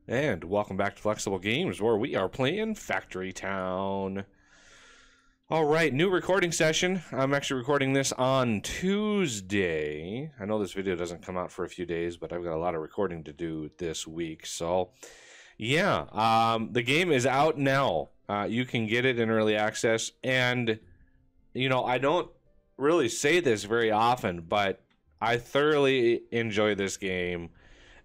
And welcome back to Flexible Games, where we are playing Factory Town. Alright, new recording session. I'm actually recording this on Tuesday. I know this video doesn't come out for a few days, but I've got a lot of recording to do this week. So, yeah, the game is out now. You can get it in early access. And, you know, I don't really say this very often, but I thoroughly enjoy this game.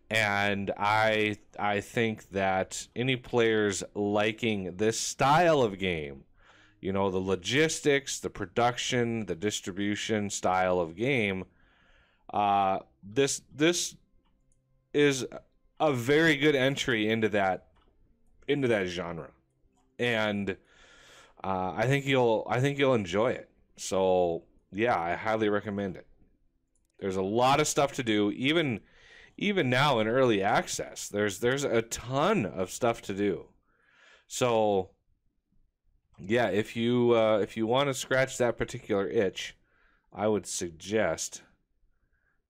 And I think that any players liking this style of game, you know, the logistics, the production, the distribution style of game, this is a very good entry into that genre, and I think you'll enjoy it. So yeah, I highly recommend it. There's a lot of stuff to do, even now in early access. There's a ton of stuff to do. So yeah, if you want to scratch that particular itch, I would suggest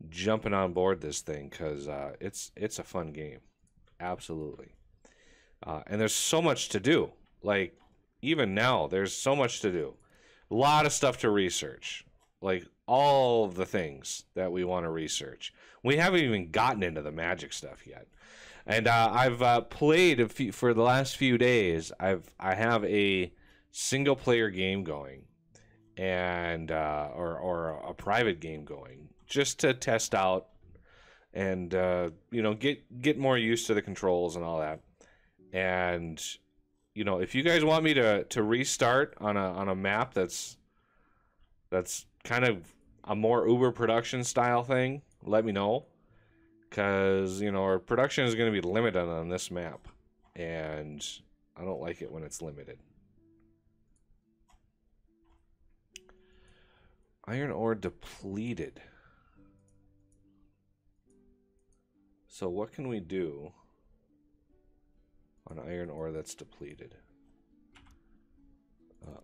jumping on board this thing, because it's a fun game, absolutely. And there's so much to do. Like, even now, there's so much to do. A lot of stuff to research. Like, all the things that we want to research. We haven't even gotten into the magic stuff yet. And I've played for the last few days. I have a single player game going, and or a private game going, just to test out and you know, get more used to the controls and all that. And you know, if you guys want me to restart on a map that's kind of a more Uber production style thing, let me know, because you know, our production is going to be limited on this map, and I don't like it when it's limited. Iron ore depleted. So what can we do on iron ore that's depleted?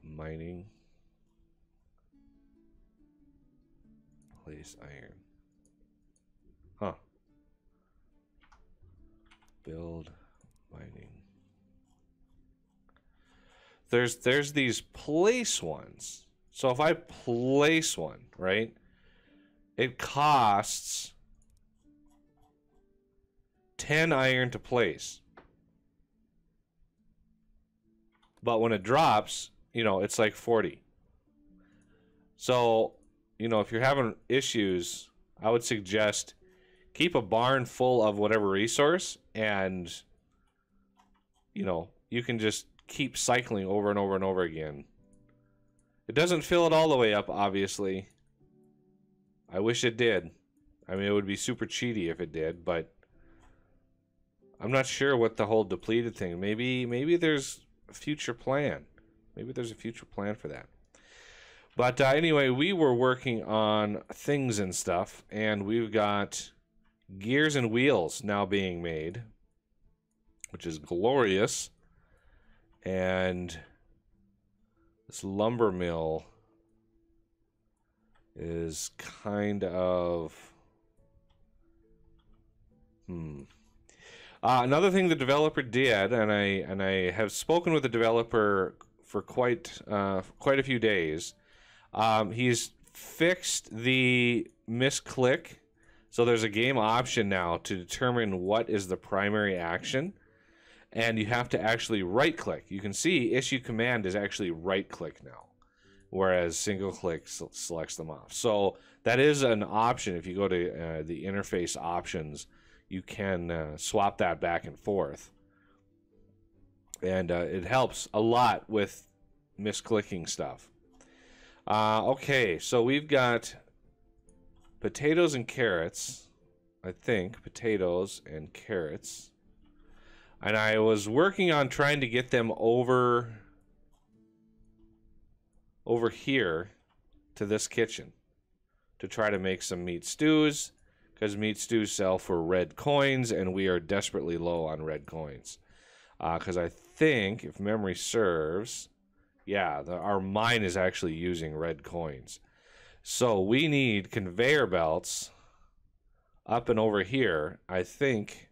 Mining. Place iron. Huh. Build mining. There's these place ones. So if I place one, right, it costs 10 iron to place. But when it drops, you know, it's like 40. So, you know, if you're having issues, I would suggest keep a barn full of whatever resource, and, you know, you can just keep cycling over and over and over again. It doesn't fill it all the way up, obviously. I wish it did. I mean, it would be super cheaty if it did, but I'm not sure what the whole depleted thing. Maybe there's a future plan. Maybe there's a future plan for that. But anyway, we were working on things and stuff, and we've got gears and wheels now being made, which is glorious. And this lumber mill is kind of another thing the developer did, and I have spoken with the developer for quite a few days. He's fixed the misclick, so there's a game option now to determine what is the primary action. And you have to actually right-click. You can see issue command is actually right-click now, whereas single-click selects them off. So that is an option. If you go to the interface options, you can swap that back and forth. And it helps a lot with misclicking stuff. Okay, so we've got potatoes and carrots. I think potatoes and carrots. And I was working on trying to get them over here to this kitchen to try to make some meat stews, because meat stews sell for red coins, and we are desperately low on red coins. Because I think, if memory serves, yeah, our mine is actually using red coins. So we need conveyor belts up and over here. I think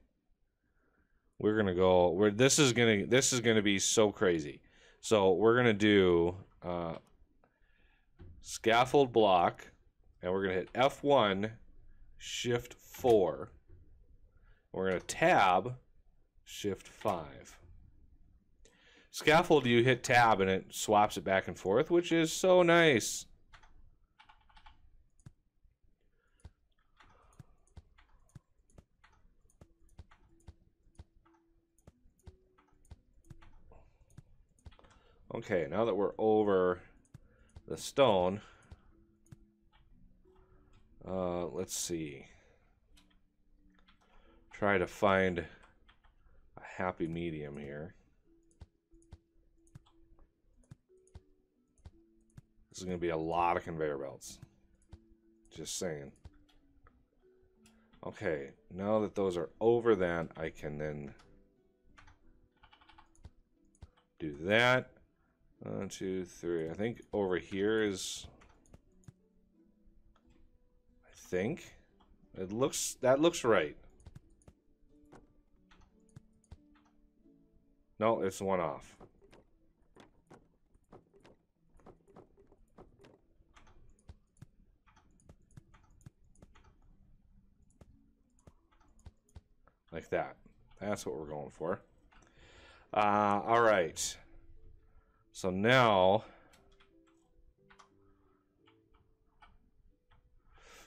we're gonna go. This is gonna be so crazy. So we're gonna do scaffold block, and we're gonna hit F1, Shift 4. We're gonna tab, Shift 5. Scaffold, you hit tab and it swaps it back and forth, which is so nice. Okay, now that we're over the stone, let's see. Try to find a happy medium here. This is going to be a lot of conveyor belts. Just saying. Okay, now that those are over that, I can then do that. 1, 2, 3. I think over here is... that looks right. No, it's one off. Like that. That's what we're going for. All right. So now,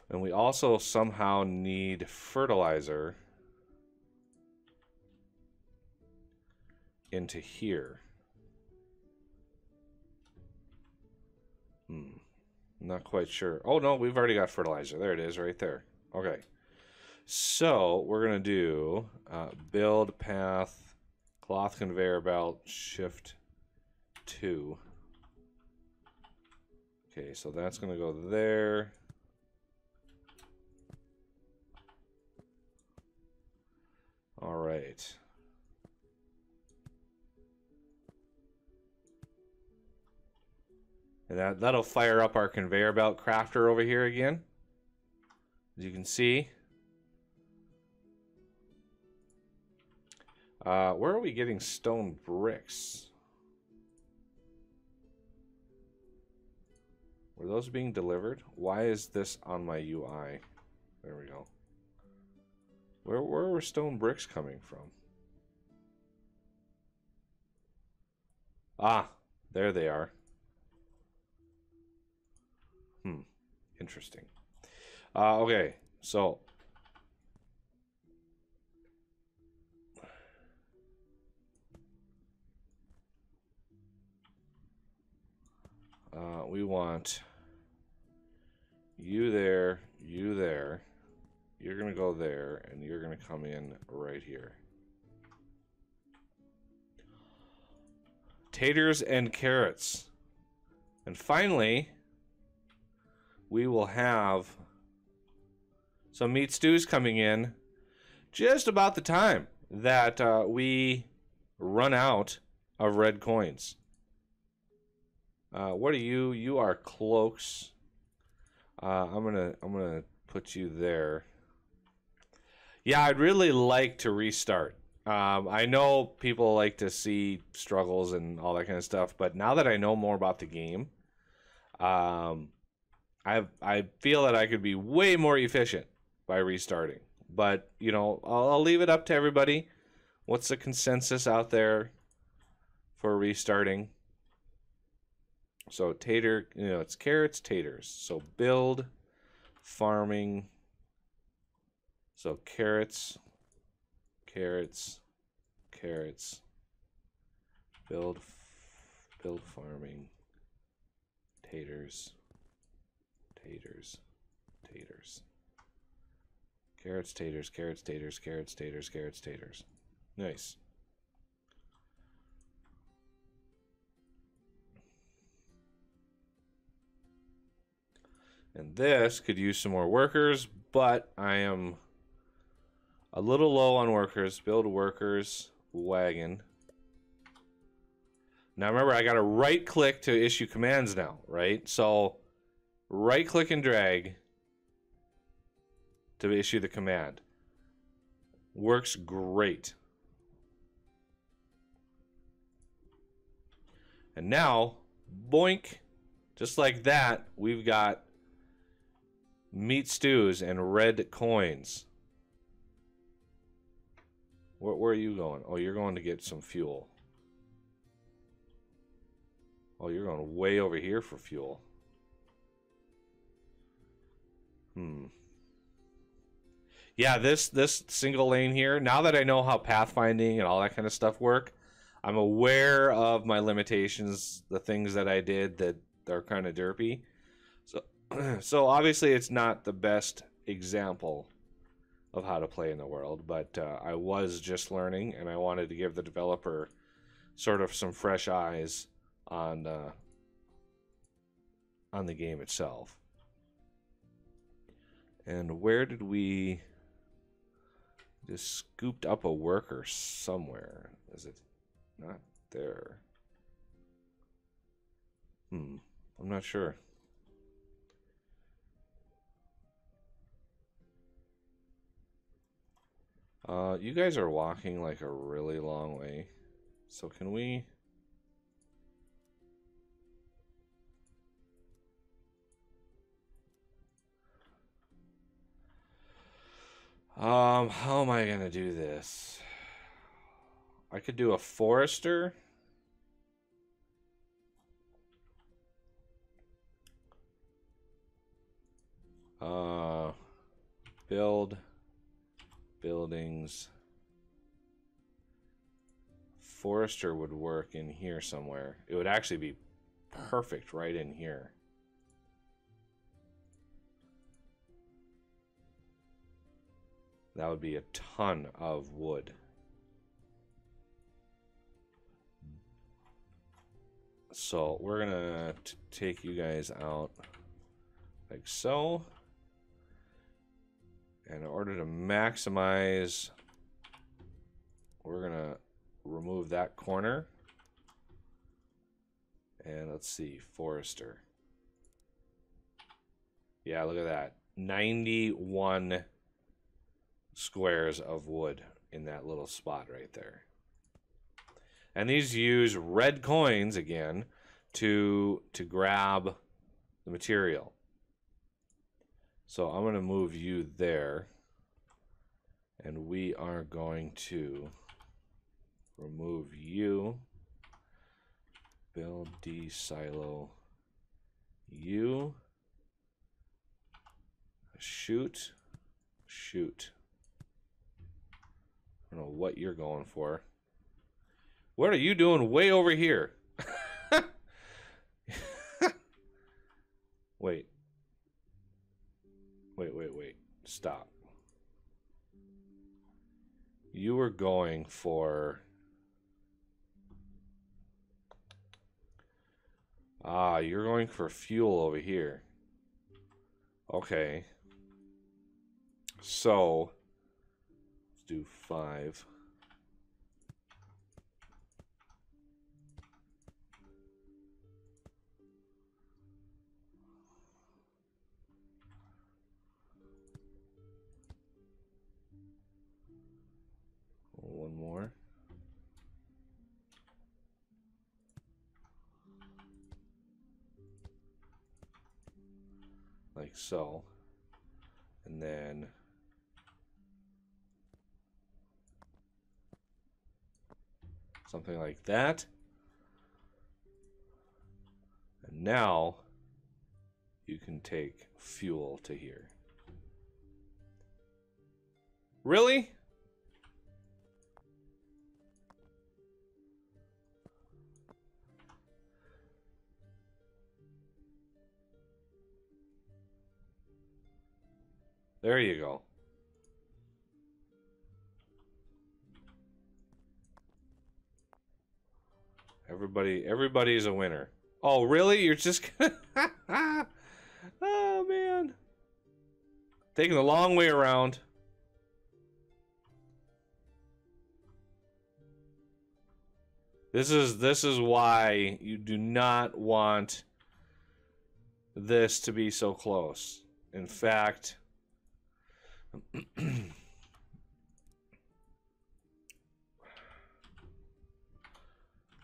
and we also somehow need fertilizer into here. Not quite sure. Oh no, we've already got fertilizer. There it is, right there. Okay. So we're gonna do build path, cloth conveyor belt, shift 2. Okay, so that's gonna go there. All right. And that'll fire up our conveyor belt crafter over here again. As you can see. Where are we getting stone bricks? Were those being delivered? Why is this on my UI? There we go. Where were stone bricks coming from? Ah, there they are. Interesting. Okay, so we want you there, you there. You're gonna go there, and you're gonna come in right here. Taters and carrots. And finally, we will have some meat stews coming in just about the time that we run out of red coins. What are you? You are cloaks. I'm gonna put you there. Yeah, I'd really like to restart. I know people like to see struggles and all that kind of stuff, but now that I know more about the game, I feel that I could be way more efficient by restarting. But, you know, I'll leave it up to everybody. What's the consensus out there for restarting? So tater, you know, it's carrots, taters. So build, farming. So carrots, carrots, carrots. Build farming. Taters. Taters, taters. Carrots, taters, carrots, taters, carrots, taters, carrots, taters. Nice. And this could use some more workers, but I am a little low on workers. Build workers, wagon. Now remember, I got to right click to issue commands now, right? So right click and drag to issue the command. Works great. And now, boink, just like that, we've got meat stews and red coins. Where are you going? Oh, you're going to get some fuel. Oh, you're going way over here for fuel. Yeah, this single lane here, now that I know how pathfinding and all that kind of stuff work, I'm aware of my limitations, the things that I did that are kind of derpy. So obviously it's not the best example of how to play in the world, but I was just learning, and I wanted to give the developer sort of some fresh eyes on the game itself. And where did we just scooped up a worker somewhere? Is it not there? I'm not sure. You guys are walking like a really long way. So can we... how am I gonna do this? I could do a forester. Build buildings. Forester would work in here somewhere. It would actually be perfect right in here. That would be a ton of wood. So we're gonna take you guys out like so. And in order to maximize, we're gonna remove that corner. And let's see, forester. Yeah, look at that. 91 squares of wood in that little spot right there. And these use red coins again to grab the material. So I'm going to move you there, and we are going to remove you, build de-silo you, shoot. I don't know what you're going for. What are you doing way over here? Wait. Stop. You were going for... you're going for fuel over here. Okay. So, let's do 5. One more. Like so. And then something like that. And now you can take fuel to here. Really? There you go. Everybody's a winner. Oh, really? You're just gonna... Oh, man. Taking the long way around. This is why you do not want this to be so close. In fact...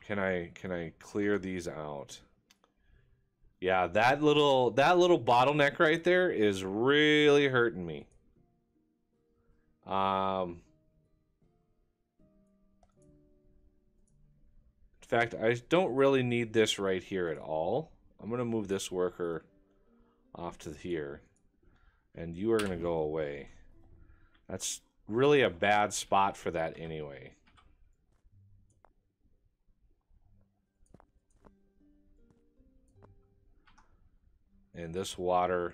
Can I clear these out? Yeah, that little bottleneck right there is really hurting me. In fact, I don't really need this right here at all. I'm going to move this worker off to here. And you are going to go away. That's really a bad spot for that anyway. And this water,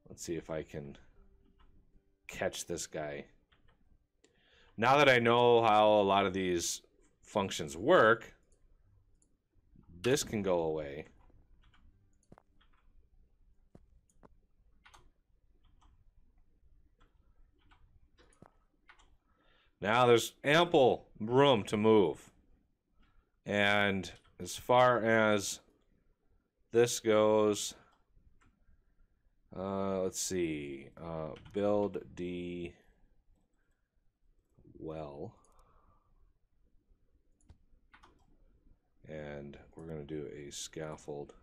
let's see if I can catch this guy. Now that I know how a lot of these functions work, this can go away. Now there's ample room to move. And as far as this goes, let's see, build D well. And we're going to do a scaffold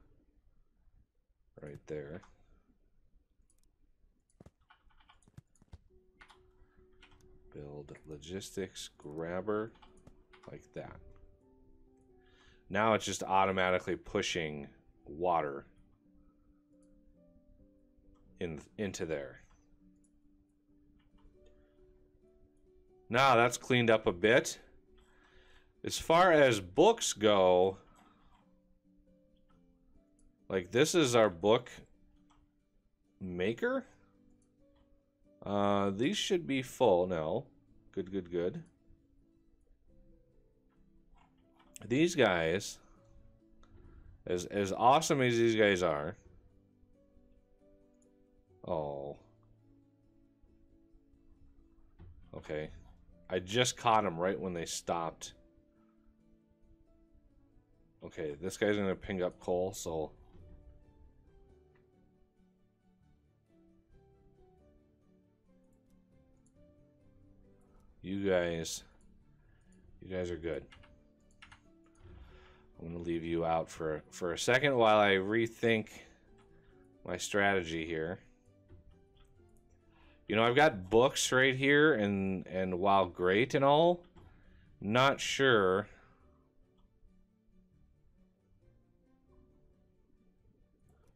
right there. Build logistics grabber like that. Now it's just automatically pushing water into there. Now that's cleaned up a bit. As far as books go, like this is our book maker. These should be full now. Good, good, good. These guys, as awesome as these guys are. Oh. Okay. I just caught them right when they stopped. Okay, this guy's gonna ping up coal, so you guys are good. I'm gonna leave you out for a second while I rethink my strategy here. You know, I've got books right here, and while great and all, not sure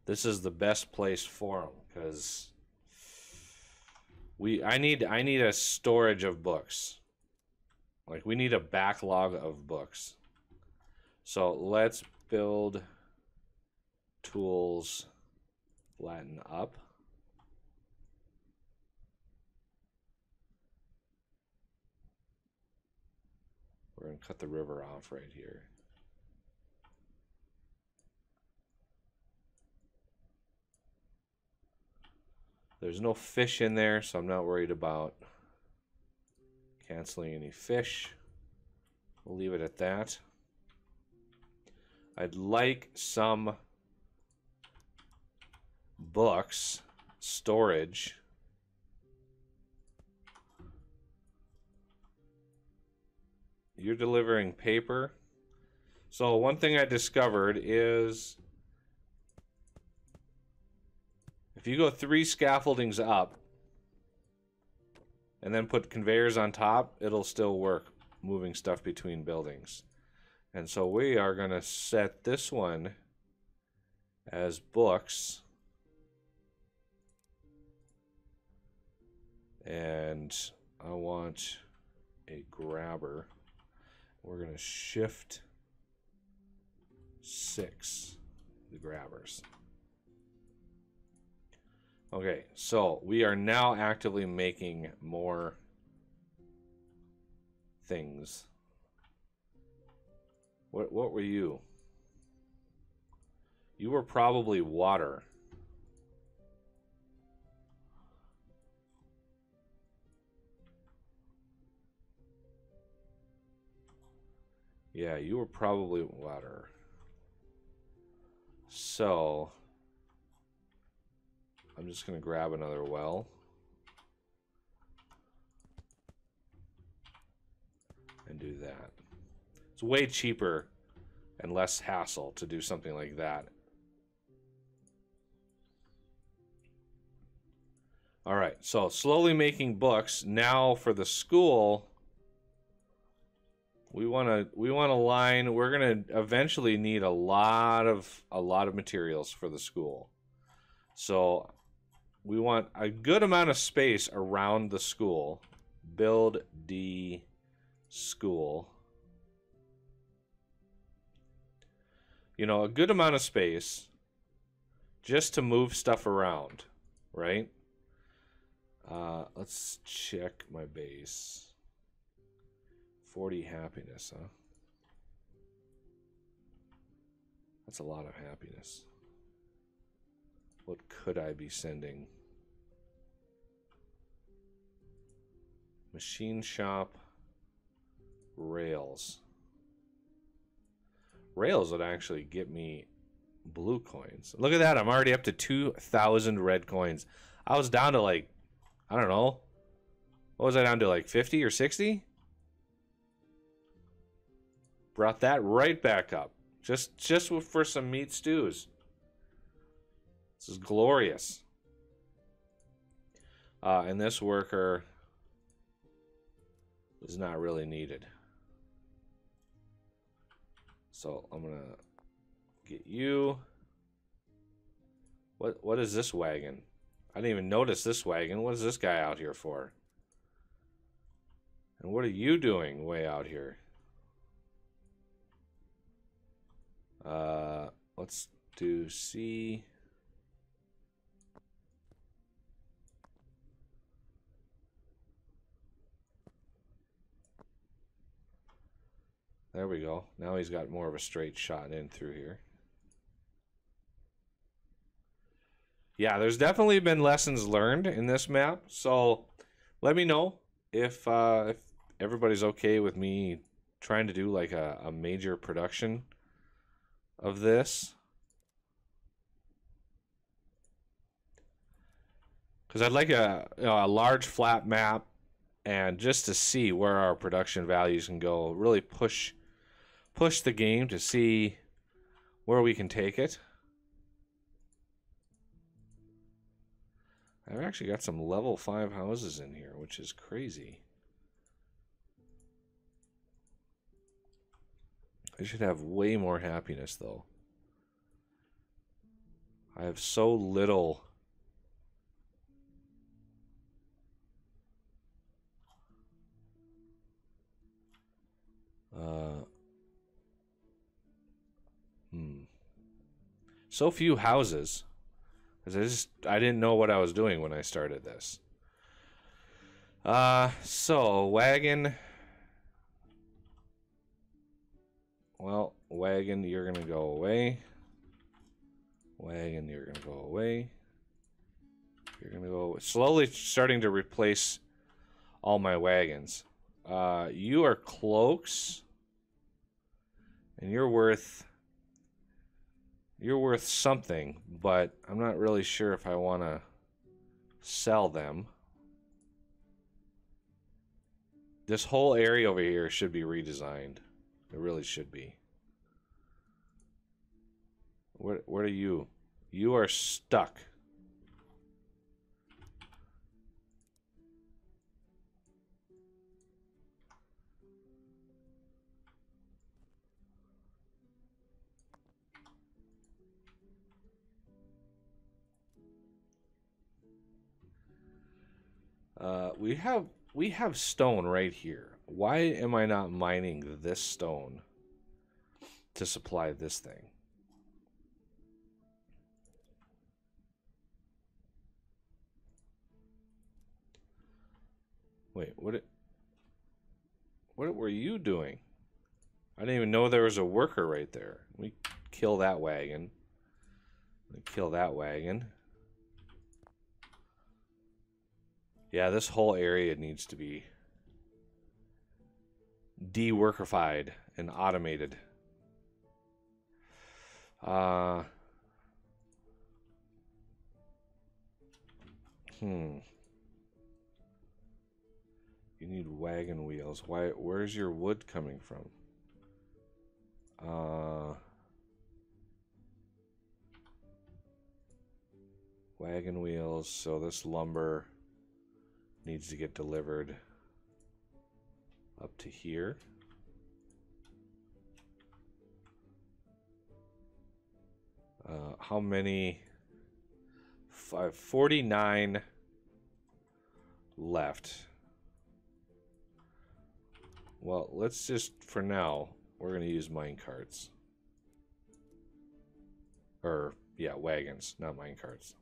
this is the best place for them, because I need a storage of books. Like, we need a backlog of books. So let's build tools flatten up. We're going to cut the river off right here. There's no fish in there, so I'm not worried about canceling any fish. We'll leave it at that. I'd like some books storage. You're delivering paper. So one thing I discovered is if you go 3 scaffoldings up and then put conveyors on top, it'll still work moving stuff between buildings. And so we are going to set this one as books. And I want a grabber. We're going to shift 6 the grabbers. Okay, so we are now actively making more things. What were you? You were probably water. Yeah, you were probably water. So I'm just going to grab another well. And do that. It's way cheaper and less hassle to do something like that. All right, so slowly making books. Now for the school, we want to line. We're gonna eventually need a lot of materials for the school. So we want a good amount of space around the school. Build the school. You know, a good amount of space just to move stuff around, right? Let's check my base. 40 happiness, huh? That's a lot of happiness. What could I be sending? Machine shop. Rails. Rails would actually get me blue coins. Look at that. I'm already up to 2,000 red coins. I was down to like, I don't know. What was I down to, like 50 or 60? Brought that right back up. Just for some meat stews. This is glorious. And this worker is not really needed. So I'm gonna get you. What is this wagon? I didn't even notice this wagon. What is this guy out here for? And what are you doing way out here? Let's do C. There we go. Now he's got more of a straight shot in through here. Yeah, there's definitely been lessons learned in this map. So let me know if everybody's okay with me trying to do like a major production of this. Because I'd like a large flat map, and just to see where our production values can go, really push the game to see where we can take it. I've actually got some level 5 houses in here, which is crazy. I should have way more happiness, though. I have so little. So few houses. Because I didn't know what I was doing when I started this. So, wagon. Well, wagon, you're going to go away. Wagon, you're going to go away. You're going to go... Slowly starting to replace all my wagons. You are cloaks. And you're worth something, but I'm not really sure if I want to sell them. This whole area over here should be redesigned. It really should be. What are you? You are stuck. We have stone right here. Why am I not mining this stone to supply this thing? Wait, what were you doing? I didn't even know there was a worker right there. Let me kill that wagon. Let me kill that wagon. Yeah, this whole area needs to be de-workified and automated. You need wagon wheels. Where's your wood coming from? Wagon wheels, so this lumber needs to get delivered up to here. How many? 49 left. Well, let's just, for now, we're going to use mine carts. Or, yeah, wagons, not mine carts.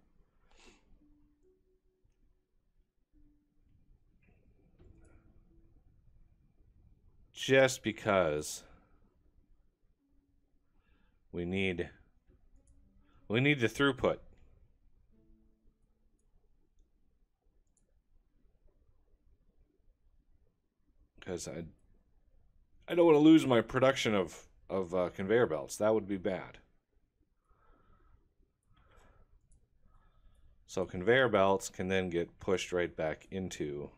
Just because we need the throughput. Because I don't want to lose my production of conveyor belts. That would be bad. So conveyor belts can then get pushed right back into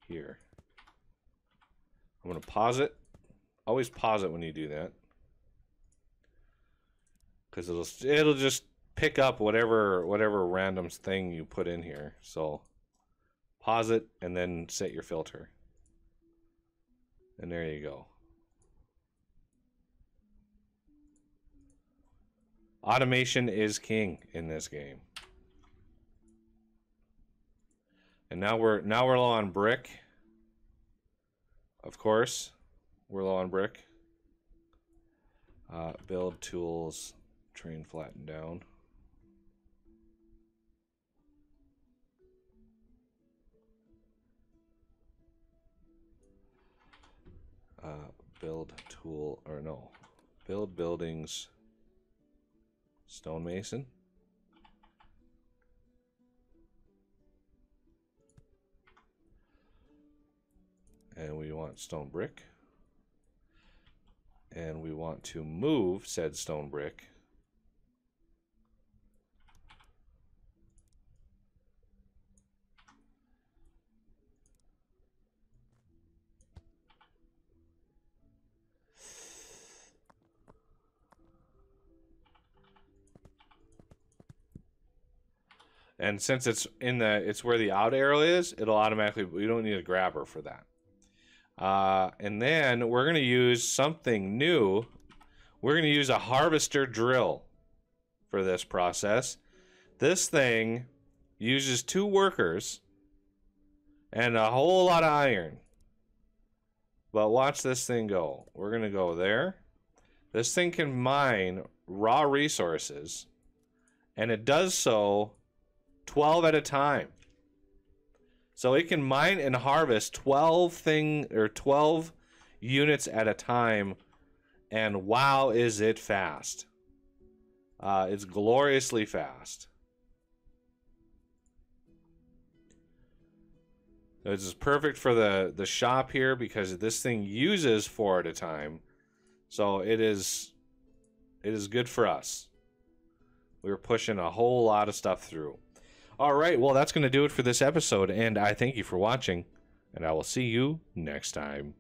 here. I'm going to pause it. Always pause it when you do that, because it'll just pick up whatever random thing you put in here. So pause it and then set your filter. And there you go. Automation is king in this game. And now we're low on brick. Of course, we're low on brick. Build tools, train flatten down. Build tool, or no, build buildings, stonemason. And we want stone brick. And we want to move said stone brick and since it's it's where the out arrow is, it'll automatically, we don't need a grabber for that. And then we're going to use something new. We're going to use a harvester drill for this process. This thing uses 2 workers and a whole lot of iron. But watch this thing go. We're going to go there. This thing can mine raw resources, and it does so 12 at a time. So it can mine and harvest 12 units at a time, and wow, is it fast. It's gloriously fast. This is perfect for the shop here because this thing uses 4 at a time. So it is good for us. We're pushing a whole lot of stuff through. All right, well, that's going to do it for this episode, and I thank you for watching, and I will see you next time.